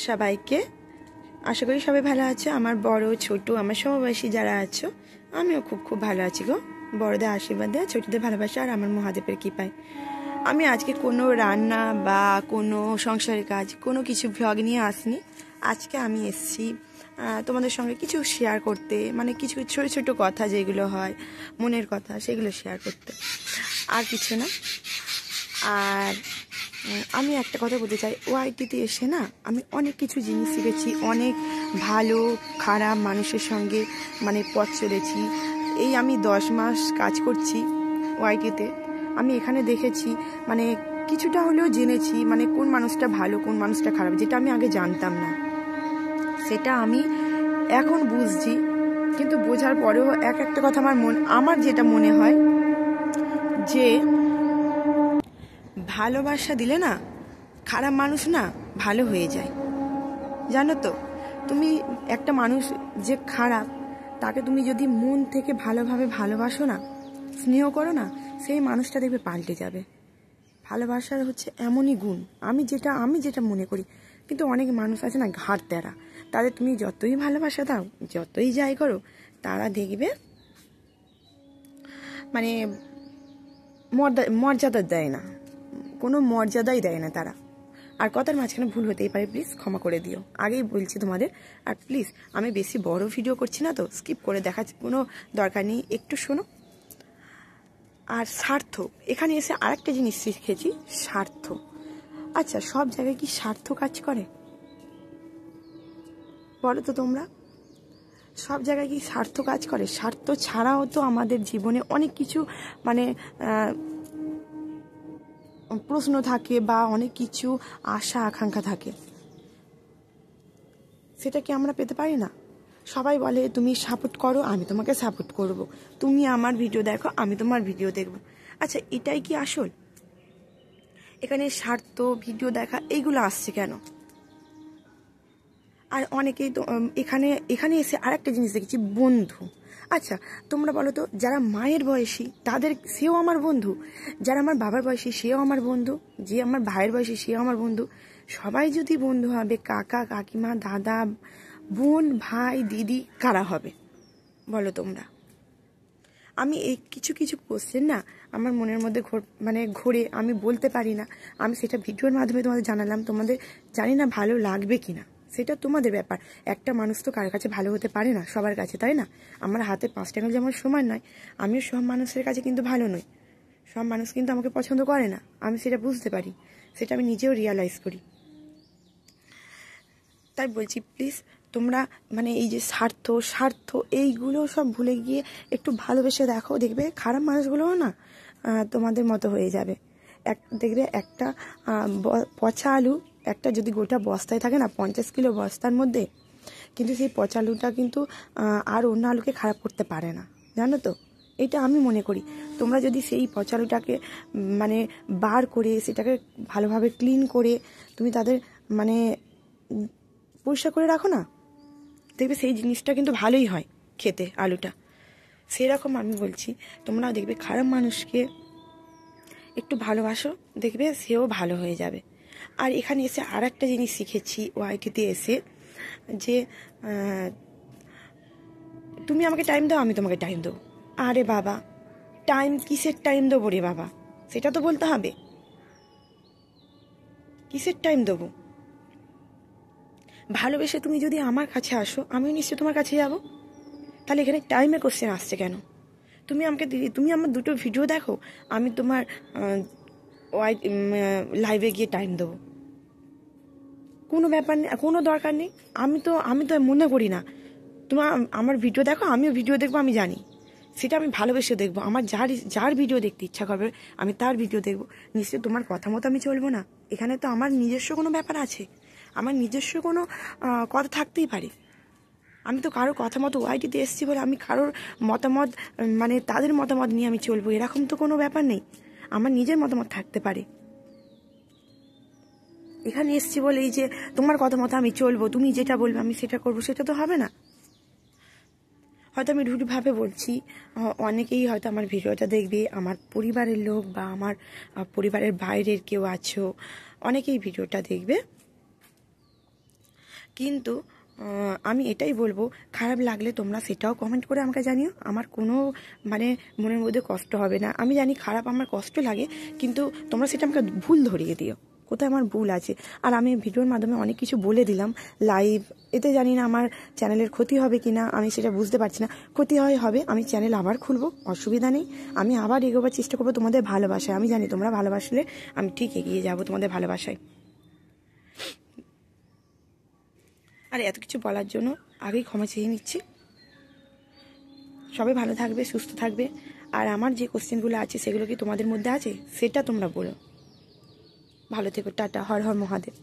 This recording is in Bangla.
সবাইকে। আশা করি সবাই ভালো আছো। আমার বড় ছোট আমার সমবয়সী যারা আছো, আমিও খুব ভালো আছি গো। বড়দের আশীর্বাদে, ছোটদের ভালোবাসা আর আমার মহাদেবের কৃপায়। আমি আজকে কোনো রান্না বা কোনো সংসারের কাজ কোনো কিছু ভ্লগ নিয়ে আসিনি। আজকে আমি এসেছি তোমাদের সঙ্গে কিছু শেয়ার করতে, মানে কিছু ছোট ছোট কথা যেগুলো হয় মনের কথা, সেগুলো শেয়ার করতে, আর কিছু না। আর আমি একটা কথা বলতে চাই, ওআইটিতে এসে না আমি অনেক কিছু জিনিস শিখেছি, অনেক ভালো খারাপ মানুষের সঙ্গে মানে পথ চলেছি। এই আমি 10 মাস কাজ করছি ওআইটিতে। আমি এখানে দেখেছি, মানে কিছুটা হলেও জেনেছি, মানে কোন মানুষটা ভালো কোন মানুষটা খারাপ, যেটা আমি আগে জানতাম না, সেটা আমি এখন বুঝছি। কিন্তু বোঝার পরেও একটা কথা আমার যেটা মনে হয় যে ভালোবাসা দিলে না খারাপ মানুষ না ভালো হয়ে যায়। জানো তো, তুমি একটা মানুষ যে খারাপ, তাকে তুমি যদি মন থেকে ভালোভাবে ভালোবাসো না, স্নেহ করো না, সেই মানুষটা দেখবে পাল্টে যাবে। ভালোবাসার হচ্ছে এমনই গুণ, আমি যেটা মনে করি। কিন্তু অনেক মানুষ আছে না ঘাড় তেরা, তাদের তুমি যতই ভালোবাসা দাও, যতই যাই করো, তারা দেখবে মানে মর্যাদা দেয় না, কোনো মর্যাদাই দেয় না তারা। আর কথার মাঝখানে ভুল হতেই পারে, প্লিজ ক্ষমা করে দিও, আগেই বলছি তোমাদের। আর প্লিজ, আমি বেশি বড় ভিডিও করছি না তো, স্কিপ করে দেখার কোনো দরকার নেই, একটু শোনো। আর স্বার্থ, এখানে এসে আরেকটা জিনিস শিখেছি, স্বার্থ। আচ্ছা, সব জায়গায় কি স্বার্থ কাজ করে বলো তো তোমরা? সব জায়গায় কি স্বার্থ কাজ করে? স্বার্থ ছাড়াও তো আমাদের জীবনে অনেক কিছু মানে প্রশ্ন থাকে বা অনেক কিছু আশা আকাঙ্ক্ষা থাকে, সেটা কি আমরা পেতে পারি না? সবাই বলে তুমি সাপোর্ট করো, আমি তোমাকে সাপোর্ট করব, তুমি আমার ভিডিও দেখো, আমি তোমার ভিডিও দেখব। আচ্ছা, এটাই কি আসল? এখানে স্বার্থ, ভিডিও দেখা, এইগুলো আসছে কেন? আর অনেকেই তো এখানে এসে আরেকটা জিনিস দেখেছি, বন্ধু। আচ্ছা, তোমরা বলো তো, যারা মায়ের বয়সী সেও আমার বন্ধু, যারা আমার বাবার বয়সী সেও আমার বন্ধু, যে আমার ভাইয়ের বয়সী সেও আমার বন্ধু। সবাই যদি বন্ধু হবে, কাকা কাকিমা দাদা বোন ভাই দিদি কারা হবে বলো তোমরা? আমি এই কিছু কোশ্চেন না আমার মনের মধ্যে ঘুরে, আমি বলতে পারি না। আমি সেটা ভিডিওর মাধ্যমে তোমাদের জানালাম, তোমাদের জানি না ভালো লাগবে কিনা, সেটা তোমাদের ব্যাপার। একটা মানুষ তো কার কাছে ভালো হতে পারে না, সবার কাছে, তাই না? আমার হাতে 5 টাকা যেমন সমান নয়, আমিও সব মানুষের কাছে কিন্তু ভালো নই। সব মানুষ কিন্তু আমাকে পছন্দ করে না, আমি সেটা বুঝতে পারি, সেটা আমি নিজেও রিয়ালাইজ করি। তাই বলছি, প্লিজ তোমরা মানে এই যে স্বার্থ এইগুলো সব ভুলে গিয়ে একটু ভালোবেসে দেখো, দেখবে খারাপ মানুষগুলোও না তোমাদের মতো হয়ে যাবে। দেখবে একটা পচা আলু, একটা যদি গোটা বস্তায় থাকে না, 50 কিলো বস্তার মধ্যে, কিন্তু সেই পচা আলুটা কিন্তু আর অন্য আলুকে খারাপ করতে পারে না, জানো তো? এটা আমি মনে করি। তোমরা যদি সেই পচা আলুটাকে মানে বার করে সেটাকে ভালোভাবে ক্লিন করে তুমি তাদের মানে পরিষ্কার করে রাখো না, দেখবে সেই জিনিসটা কিন্তু ভালোই হয় খেতে, আলুটা। সেরকম আমি বলছি, তোমরাও দেখবে খারাপ মানুষকে একটু ভালোবাসো, দেখবে সেও ভালো হয়ে যাবে। আর এখানে এসে আর একটা জিনিস শিখেছি ওআইটিতে এসে, যে তুমি আমাকে টাইম দাও, আমি তোমাকে টাইম দেবো। আরে বাবা, টাইম কিসের টাইম দেবো রে বাবা, সেটা তো বলতে হবে। কিসের টাইম দেবো? ভালোবেসে তুমি যদি আমার কাছে আসো, আমিও নিশ্চয়ই তোমার কাছে যাব। তাহলে এখানে টাইমে কোশ্চেন আসছে কেন? তুমি আমার 2টো ভিডিও দেখো, আমি তোমার লাইভে গিয়ে টাইম দেবো, কোনো ব্যাপার নেই, কোনো দরকার নেই। আমি তো মনে করি না। তোমার আমার ভিডিও দেখো, আমিও ভিডিও দেখবো, আমি জানি সেটা আমি ভালোবেসে দেখবো। আমার যার ভিডিও দেখতে ইচ্ছা করবে আমি তার ভিডিও দেখবো। নিশ্চয়ই তোমার কথা মতো আমি চলবো না। এখানে তো আমার নিজস্ব কোনো ব্যাপার আছে, আমার নিজস্ব কোনো কথা থাকতেই পারে। আমি তো কারোর কথা মতো ওআইটিতে এসেছি বলে আমি কারোর মতামত মানে তাদের মতামত নিয়ে আমি চলবো, এরকম তো কোনো ব্যাপার নেই। আমার নিজের মতামত থাকতে পারে। এখানে এসেছি বলে এই যে তোমার কথা মতো আমি চলবো, তুমি যেটা বলবে আমি সেটা করবো, সেটা তো হবে না। হয়তো আমি রুটভাবে বলছি, অনেকেই হয়তো আমার ভিডিওটা দেখবে, আমার পরিবারের লোক বা আমার পরিবারের বাইরের কেউ আছো, অনেকেই ভিডিওটা দেখবে। কিন্তু আমি এটাই বলবো, খারাপ লাগলে তোমরা সেটাও কমেন্ট করে আমাকে জানিও। আমার কোনো মানে মনের মধ্যে কষ্ট হবে না। আমি জানি খারাপ আমার কষ্ট লাগে, কিন্তু তোমরা সেটা আমাকে ভুল ধরিয়ে দিও, কোথায় আমার ভুল আছে। আর আমি ভিডিওর মাধ্যমে অনেক কিছু বলে দিলাম লাইভ, এতে জানি না আমার চ্যানেলের ক্ষতি হবে কি না, আমি সেটা বুঝতে পারছি না। ক্ষতি হবে, আমি চ্যানেল আবার খুলবো, অসুবিধা নেই। আমি আবার এগোবার চেষ্টা করবো তোমাদের ভালোবাসায়। আমি জানি তোমরা ভালোবাসলে আমি ঠিক এগিয়ে যাবো তোমাদের ভালোবাসায়। আর এত কিছু বলার জন্য আগেই ক্ষমা চেয়ে নিচ্ছি। সবাই ভালো থাকবে, সুস্থ থাকবে। আর আমার যে কোশ্চেনগুলো আছে সেগুলো কি তোমাদের মধ্যে আছে সেটা তোমরা বলো। ভালো থেকো, টাটা, হর হর মহাদেব।